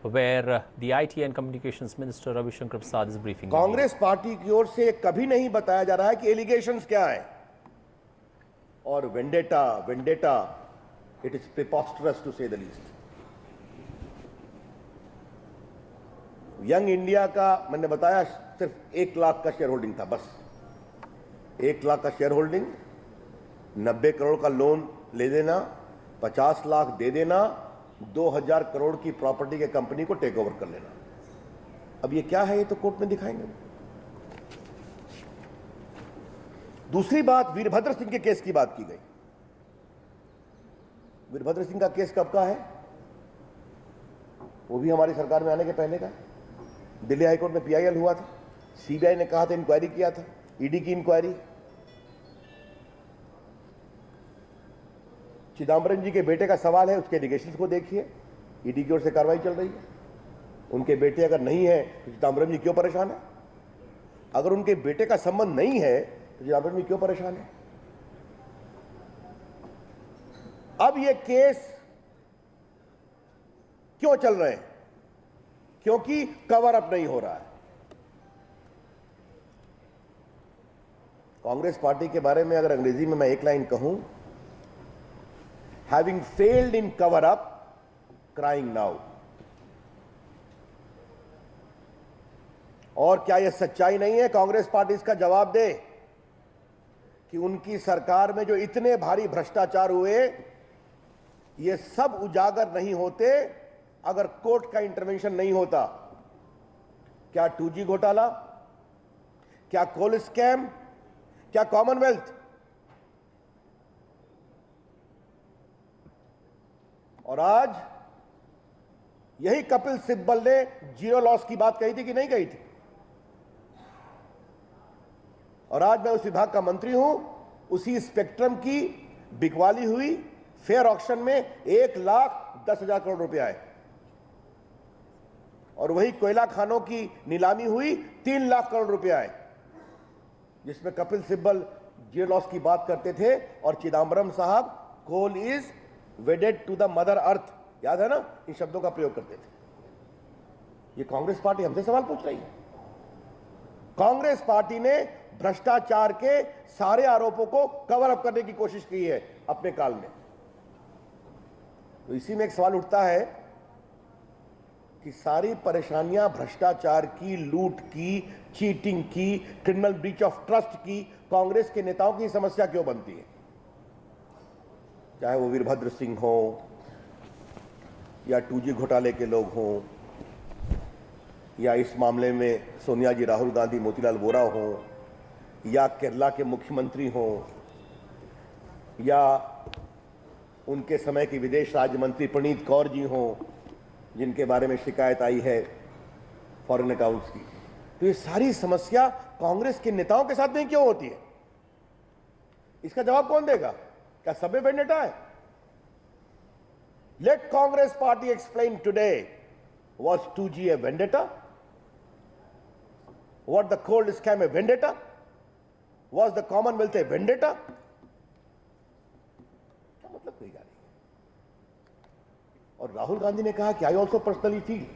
where the IT and Communications Minister Ravi Shankar Prasad is briefing. Congress party की ओर से कभी नहीं बताया जा रहा है कि एलिगेशंस क्या है और vendetta vendetta it is preposterous to say the least. Young India का मैंने बताया सिर्फ 1 लाख का शेयर होल्डिंग था, बस 1 लाख का शेयर होल्डिंग, 90 करोड़ का लोन ले देना, 50 लाख दे देना, 2000 करोड़ की प्रॉपर्टी के कंपनी को टेक ओवर कर लेना। अब ये क्या है, ये तो कोर्ट में दिखाएंगे। दूसरी बात, वीरभद्र सिंह के केस की बात की गई। वीरभद्र सिंह का केस कब का है? वो भी हमारी सरकार में आने के पहले का है। दिल्ली हाईकोर्ट में पीआईएल हुआ था, सीबीआई ने कहा था, इंक्वायरी किया था, ईडी की इंक्वायरी। चिदम्बरम जी के बेटे का सवाल है, उसके एलिगेशंस को देखिए, ईडी की ओर से कार्रवाई चल रही है। उनके बेटे अगर नहीं है तो चिदम्बरम जी क्यों परेशान है? अगर उनके बेटे का संबंध नहीं है तो चिदम्बरम जी क्यों परेशान है? अब ये केस क्यों चल रहे हैं? क्योंकि कवर अप नहीं हो रहा है। कांग्रेस पार्टी के बारे में अगर अंग्रेजी में मैं एक लाइन कहूं, having failed in cover up, crying now. और क्या यह सच्चाई नहीं है? कांग्रेस पार्टी इसका जवाब दे कि उनकी सरकार में जो इतने भारी भ्रष्टाचार हुए, ये सब उजागर नहीं होते अगर कोर्ट का इंटरवेंशन नहीं होता। क्या 2G घोटाला, क्या कोल स्कैम, क्या कॉमनवेल्थ, और आज यही कपिल सिब्बल ने जीरो लॉस की बात कही थी कि नहीं कही थी? और आज मैं उस विभाग का मंत्री हूं। उसी स्पेक्ट्रम की बिकवाली हुई, फेयर ऑक्शन में 1,10,000 करोड़ रुपए आए, और वही कोयला खानों की नीलामी हुई, 3 लाख करोड़ रुपए आए, जिसमें कपिल सिब्बल जीरो लॉस की बात करते थे और चिदम्बरम साहब coal is wedded to the mother earth, याद है ना, इन शब्दों का प्रयोग करते थे। ये कांग्रेस पार्टी हमसे सवाल पूछ रही है। कांग्रेस पार्टी ने भ्रष्टाचार के सारे आरोपों को कवर अप करने की कोशिश की है अपने काल में। तो इसी में एक सवाल उठता है कि सारी परेशानियां भ्रष्टाचार की, लूट की, चीटिंग की, क्रिमिनल ब्रीच ऑफ ट्रस्ट की कांग्रेस के नेताओं की समस्या क्यों बनती है? चाहे वो वीरभद्र सिंह हो या 2G घोटाले के लोग हों, या इस मामले में सोनिया जी, राहुल गांधी, मोतीलाल वोरा हो, या केरला के मुख्यमंत्री हो, या उनके समय के विदेश राज्य मंत्री प्रणीत कौर जी हो, जिनके बारे में शिकायत आई है फॉरेन अकाउंट्स की। तो ये सारी समस्या कांग्रेस के नेताओं के साथ में क्यों होती है? इसका जवाब कौन देगा? क्या सब में वेंडेटा है? Let Congress party explain today, was 2G a vendetta? Was the coal scam a vendetta? Was the Commonwealth a vendetta? क्या मतलब कोई गाली? और राहुल गांधी ने कहा कि I also personally feel,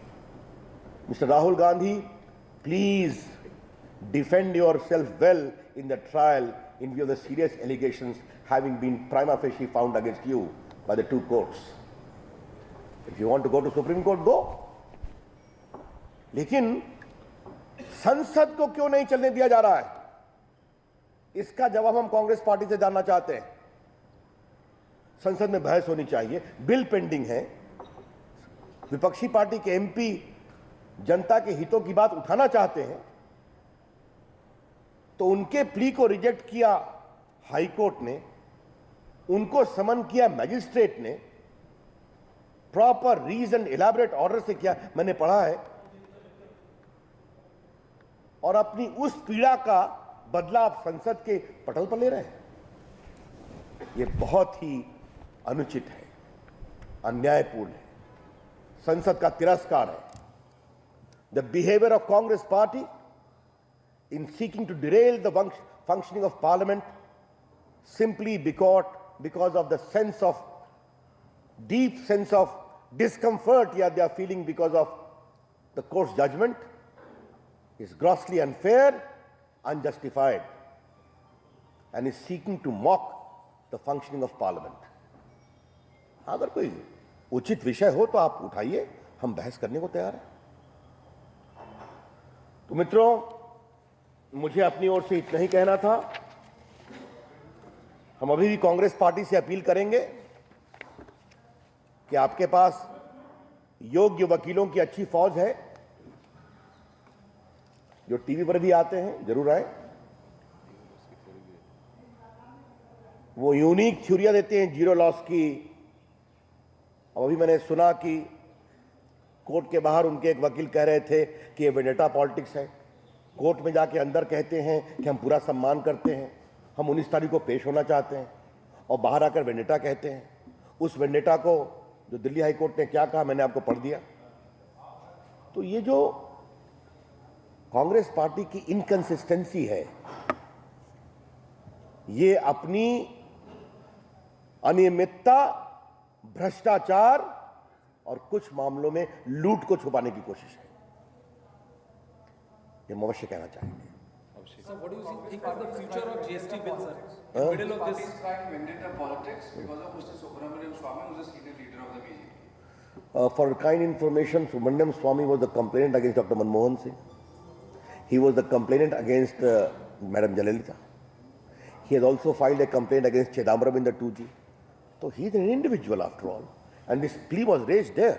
mister Rahul Gandhi, please defend your self well in the trial in view of the serious allegations having been prima facie found against you by the 2 courts. If you want to go to Supreme Court, go. लेकिन संसद को क्यों नहीं चलने दिया जा रहा है? इसका जवाब हम कांग्रेस पार्टी से जानना चाहते हैं। संसद में बहस होनी चाहिए, बिल पेंडिंग है, विपक्षी पार्टी के एमपी जनता के हितों की बात उठाना चाहते हैं, तो उनके प्ली को रिजेक्ट किया हाईकोर्ट ने, उनको समन किया मैजिस्ट्रेट ने, प्रॉपर रीजन इलैबोरेट ऑर्डर से किया, मैंने पढ़ा है, और अपनी उस पीड़ा का बदला आप संसद के पटल पर ले रहे हैं। यह बहुत ही अनुचित है, अन्यायपूर्ण है, संसद का तिरस्कार है। The behaviour of Congress party in seeking to derail the functioning of parliament simply because of the deep sense of discomfort they are feeling because of the court's judgment is grossly unfair, unjustified, and is seeking to mock the functioning of Parliament. अगर कोई उचित विषय हो तो आप उठाइए, हम बहस करने को तैयार हैं। तो मित्रों, मुझे अपनी ओर से इतना ही कहना था। हम अभी भी कांग्रेस पार्टी से अपील करेंगे कि आपके पास योग्य वकीलों की अच्छी फौज है, जो टीवी पर भी आते हैं, जरूर आए। वो यूनिक थ्योरियां देते हैं जीरो लॉस की। अब अभी मैंने सुना कि कोर्ट के बाहर उनके एक वकील कह रहे थे कि ये वेंडेटा पॉलिटिक्स है। कोर्ट में जाके अंदर कहते हैं कि हम पूरा सम्मान करते हैं, हम 19 तारीख को पेश होना चाहते हैं, और बाहर आकर वेंडेटा कहते हैं। उस वेंडेटा को जो दिल्ली हाई कोर्ट ने क्या कहा मैंने आपको पढ़ दिया। तो ये जो कांग्रेस पार्टी की इनकंसिस्टेंसी है, ये अपनी अनियमितता, भ्रष्टाचार और कुछ मामलों में लूट को छुपाने की कोशिश है, ये हम अवश्य कहना चाहेंगे। So what do you think is the future of GST bill, sir? In the middle of this, Party is trying vendetta politics because of Mr. Subramaniam Swamy, who is the senior leader of the BJP. For kind information, Subramaniam Swamy was the complainant against Dr. Manmohan Singh. He was the complainant against Madam Jayalalitha. He has also filed a complaint against Chidambaram in the 2G. So he is an individual after all. And this plea was raised there.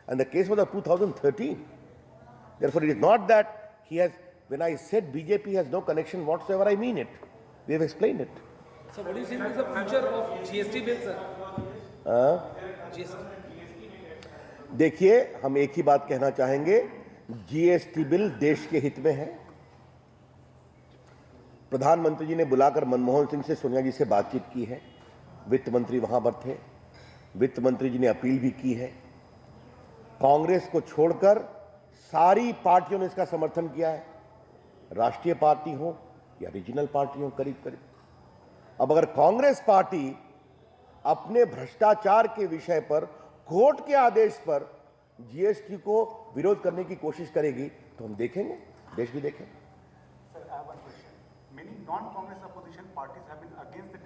And the case was of 2013. Therefore, it is not that he has, when I said BJP has no connection whatsoever, I mean it. We have explained it. so what do you think is the future of GST bill, sir? GST. देखिए, हम एक ही बात कहना चाहेंगे, GST bill देश के हित में है। प्रधानमंत्री जी ने बुलाकर मनमोहन सिंह से, सोनिया जी से बातचीत की है। वित्त मंत्री वहां पर थे, वित्त मंत्री जी ने अपील भी की है। कांग्रेस को छोड़कर सारी पार्टियों ने इसका समर्थन किया है, राष्ट्रीय पार्टी हो या रीजनल पार्टी हो, करीब करीब। अब अगर कांग्रेस पार्टी अपने भ्रष्टाचार के विषय पर कोर्ट के आदेश पर जीएसटी को विरोध करने की कोशिश करेगी तो हम देखेंगे, देश भी देखेंगे। Sir, I have one question. Many non-Congress opposition parties have been against the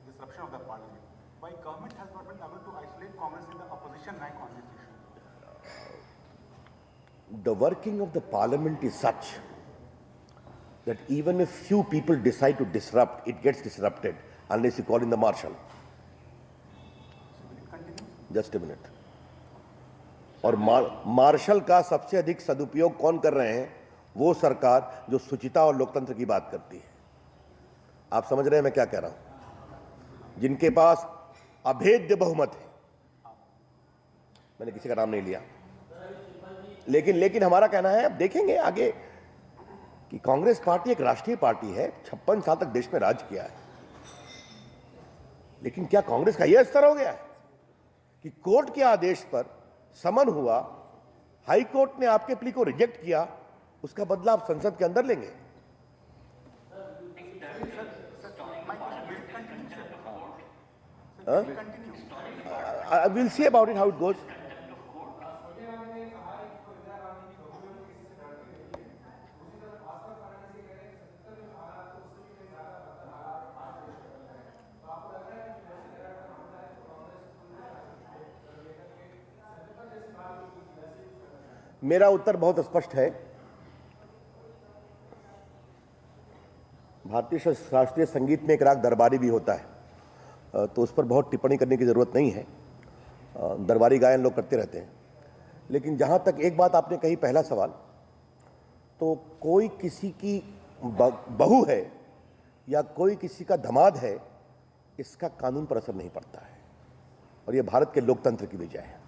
disruption of the parliament. Why government has not been able to isolate Congress in the opposition rank on this issue? The working of the parliament is such that even if few people decide to disrupt, it gets disrupted unless you call in the marshal. Just a minute. और martial का सबसे अधिक सदुपयोग कौन कर रहे हैं? वो सरकार जो शुचिता और लोकतंत्र की बात करती है। आप समझ रहे हैं मैं क्या कह रहा हूं? जिनके पास अभेद्य बहुमत है, मैंने किसी का नाम नहीं लिया, लेकिन हमारा कहना है, अब देखेंगे आगे कि कांग्रेस पार्टी एक राष्ट्रीय पार्टी है, 56 साल तक देश में राज किया है। लेकिन क्या कांग्रेस का यह स्तर हो गया है कि कोर्ट के आदेश पर समन हुआ, हाई कोर्ट ने आपके प्ली को रिजेक्ट किया, उसका बदला आप संसद के अंदर लेंगे? We'll see about it how it goes. मेरा उत्तर बहुत स्पष्ट है। भारतीय शास्त्रीय संगीत में एक राग दरबारी भी होता है, तो उस पर बहुत टिप्पणी करने की ज़रूरत नहीं है। दरबारी गायन लोग करते रहते हैं। लेकिन जहाँ तक एक बात आपने कही, पहला सवाल, तो कोई किसी की बहू है या कोई किसी का दामाद है, इसका कानून पर असर नहीं पड़ता है, और ये भारत के लोकतंत्र की विजय है।